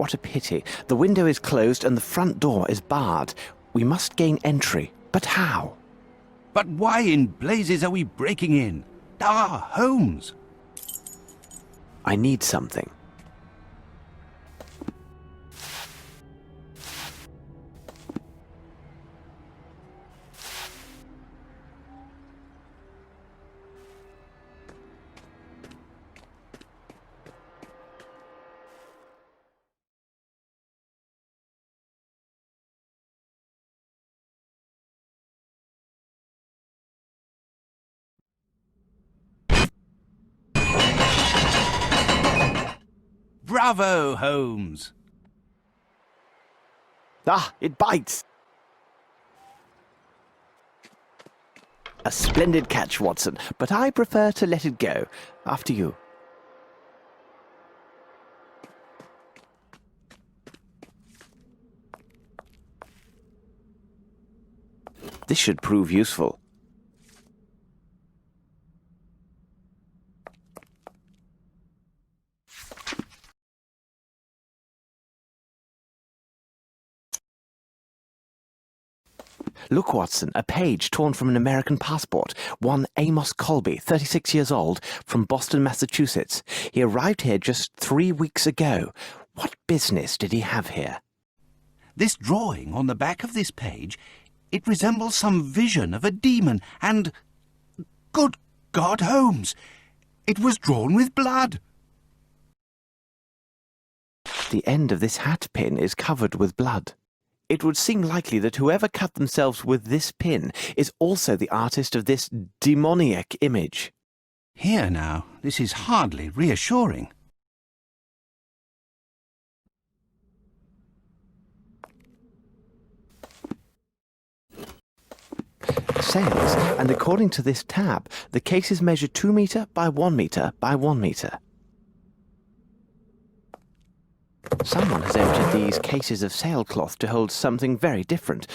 What a pity. The window is closed and the front door is barred. We must gain entry. But how? But why in blazes are we breaking in? Ah, Holmes! I need something. Bravo, Holmes! Ah, it bites! A splendid catch, Watson, but I prefer to let it go. After you. This should prove useful. Look, Watson, a page torn from an American passport. One Amos Colby, 36 years old, from Boston, Massachusetts. He arrived here just 3 weeks ago. What business did he have here? This drawing on the back of this page, it resembles some vision of a demon, and... Good God, Holmes! It was drawn with blood! The end of this hat pin is covered with blood. It would seem likely that whoever cut themselves with this pin is also the artist of this demoniac image. Here now, this is hardly reassuring. Sails, and according to this tab, the cases measure 2 meter by 1 meter by 1 meter. Someone has emptied these cases of sailcloth to hold something very different,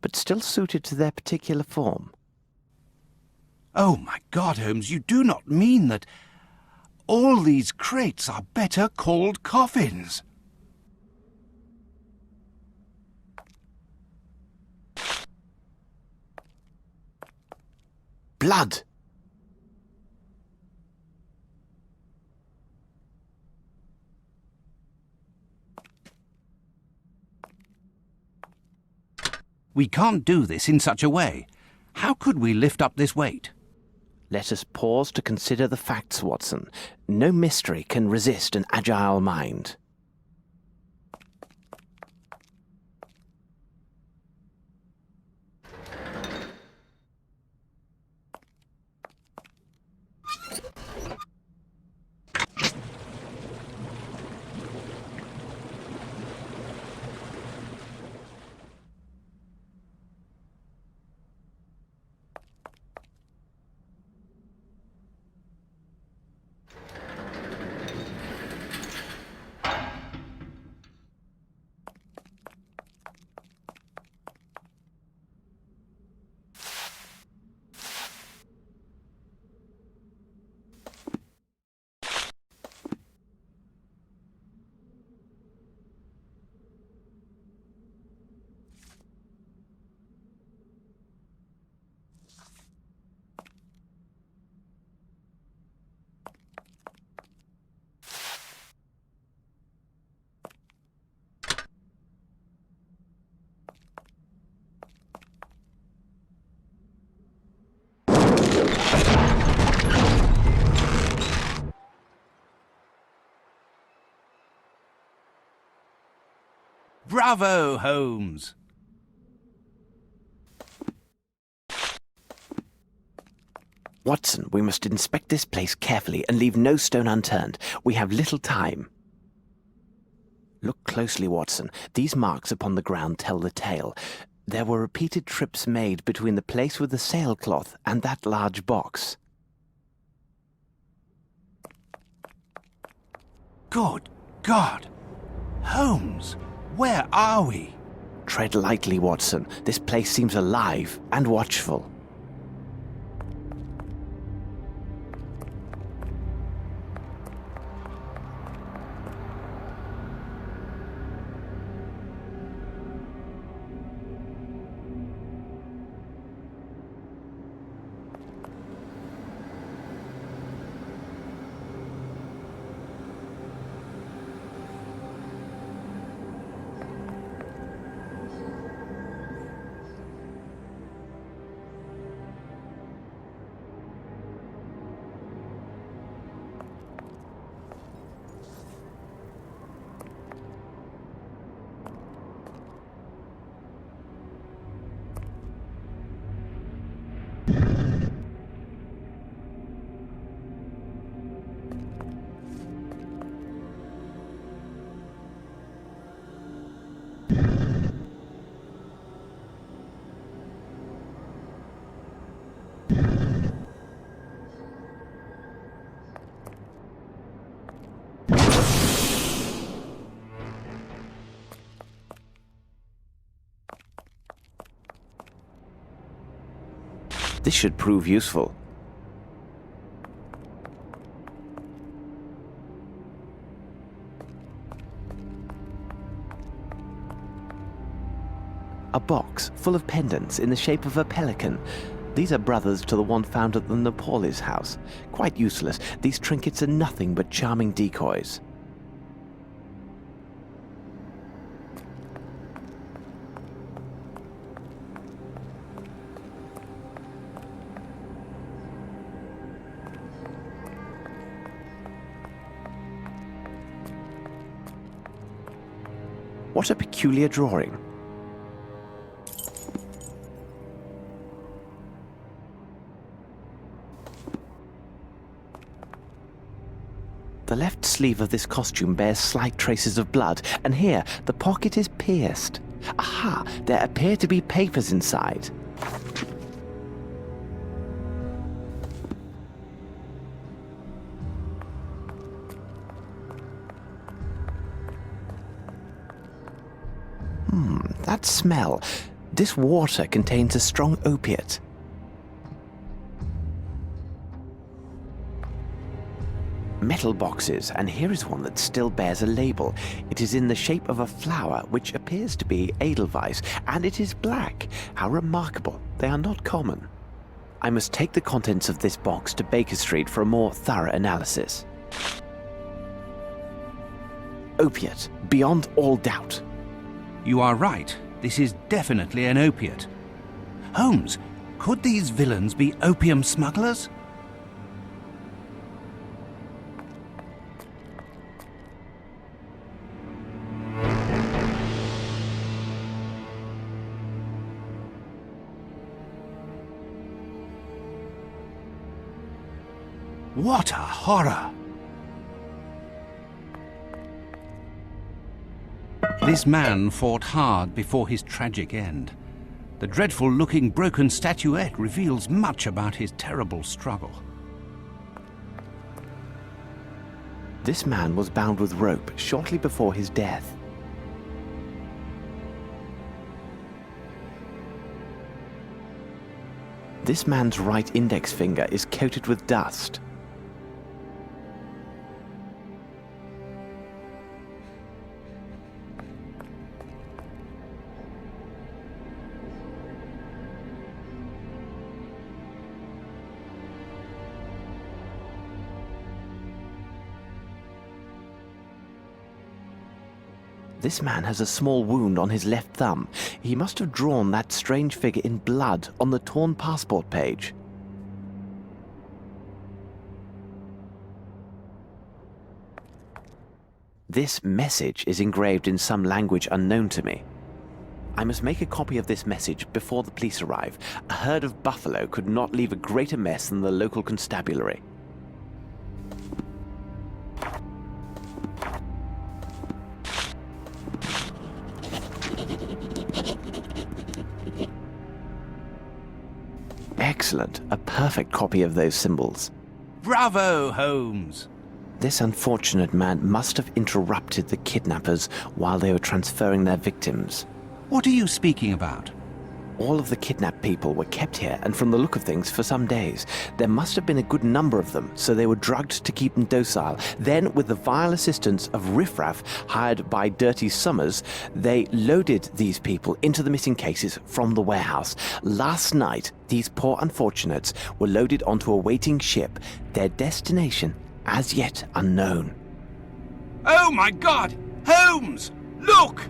but still suited to their particular form. Oh, my God, Holmes, you do not mean that all these crates are better called coffins? Blood! We can't do this in such a way. How could we lift up this weight? Let us pause to consider the facts, Watson. No mystery can resist an agile mind. Bravo, Holmes! Watson, we must inspect this place carefully and leave no stone unturned. We have little time. Look closely, Watson. These marks upon the ground tell the tale. There were repeated trips made between the place with the sailcloth and that large box. Good God! Holmes, where are we? Tread lightly, Watson. This place seems alive and watchful. This should prove useful. A box full of pendants in the shape of a pelican. These are brothers to the one found at the Nepalese house. Quite useless. These trinkets are nothing but charming decoys. What a peculiar drawing. The left sleeve of this costume bears slight traces of blood, and here the pocket is pierced. Aha! There appear to be papers inside. That smell. This water contains a strong opiate. Metal boxes, and here is one that still bears a label. It is in the shape of a flower, which appears to be Edelweiss, and it is black. How remarkable. They are not common. I must take the contents of this box to Baker Street for a more thorough analysis. Opiate, beyond all doubt. You are right. This is definitely an opiate. Holmes, could these villains be opium smugglers? What a horror! This man fought hard before his tragic end. The dreadful-looking broken statuette reveals much about his terrible struggle. This man was bound with rope shortly before his death. This man's right index finger is coated with dust. This man has a small wound on his left thumb. He must have drawn that strange figure in blood on the torn passport page. This message is engraved in some language unknown to me. I must make a copy of this message before the police arrive. A herd of buffalo could not leave a greater mess than the local constabulary. Excellent. A perfect copy of those symbols. Bravo, Holmes! This unfortunate man must have interrupted the kidnappers while they were transferring their victims. What are you speaking about? All of the kidnapped people were kept here, and from the look of things, for some days. There must have been a good number of them, so they were drugged to keep them docile. Then, with the vile assistance of riffraff hired by Dirty Summers, they loaded these people into the missing cases from the warehouse. Last night, these poor unfortunates were loaded onto a waiting ship, their destination as yet unknown. Oh my God! Holmes! Look!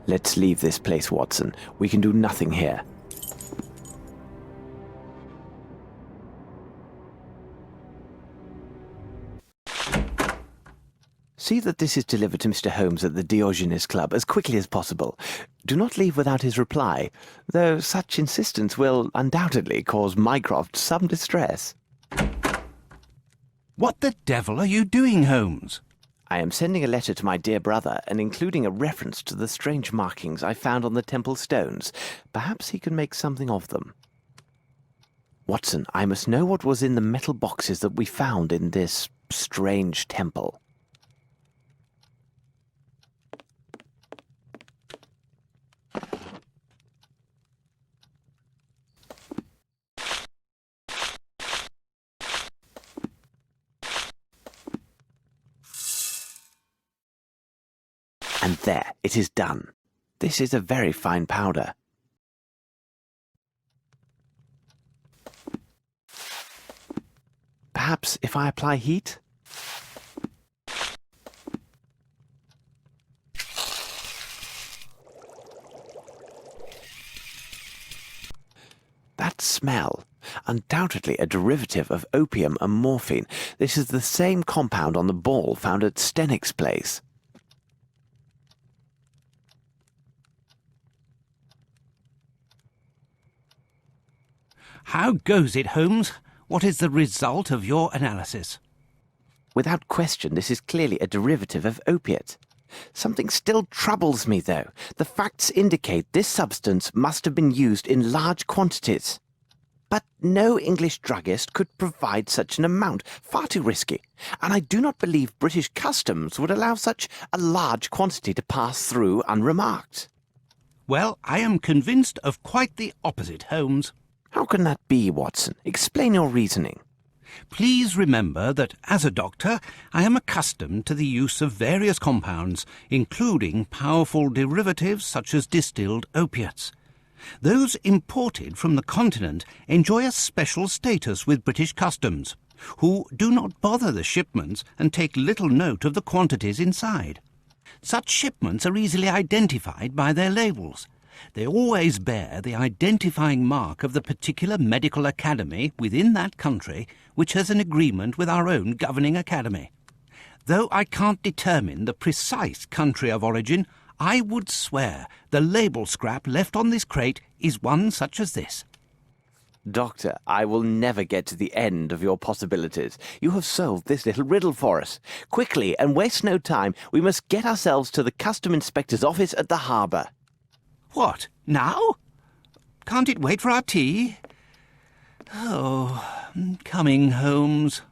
Let's leave this place, Watson. We can do nothing here. See that this is delivered to Mr. Holmes at the Diogenes Club as quickly as possible. Do not leave without his reply, though such insistence will undoubtedly cause Mycroft some distress. What the devil are you doing, Holmes? I am sending a letter to my dear brother and including a reference to the strange markings I found on the temple stones. Perhaps he can make something of them. Watson, I must know what was in the metal boxes that we found in this strange temple. And there, it is done. This is a very fine powder. Perhaps if I apply heat? That smell. Undoubtedly a derivative of opium and morphine. This is the same compound on the ball found at Stennick's place. How goes it, Holmes? What is the result of your analysis? Without question, this is clearly a derivative of opiate. Something still troubles me, though. The facts indicate this substance must have been used in large quantities. But no English druggist could provide such an amount. Far too risky. And I do not believe British customs would allow such a large quantity to pass through unremarked. Well, I am convinced of quite the opposite, Holmes. How can that be, Watson? Explain your reasoning. Please remember that as a doctor, I am accustomed to the use of various compounds, including powerful derivatives such as distilled opiates. Those imported from the continent enjoy a special status with British customs, who do not bother the shipments and take little note of the quantities inside. Such shipments are easily identified by their labels. They always bear the identifying mark of the particular medical academy within that country which has an agreement with our own governing academy. Though I can't determine the precise country of origin, I would swear the label scrap left on this crate is one such as this. Doctor, I will never get to the end of your possibilities. You have solved this little riddle for us. Quickly, and waste no time, we must get ourselves to the custom inspector's office at the harbour. What, now? Can't it wait for our tea? Oh, coming, Holmes.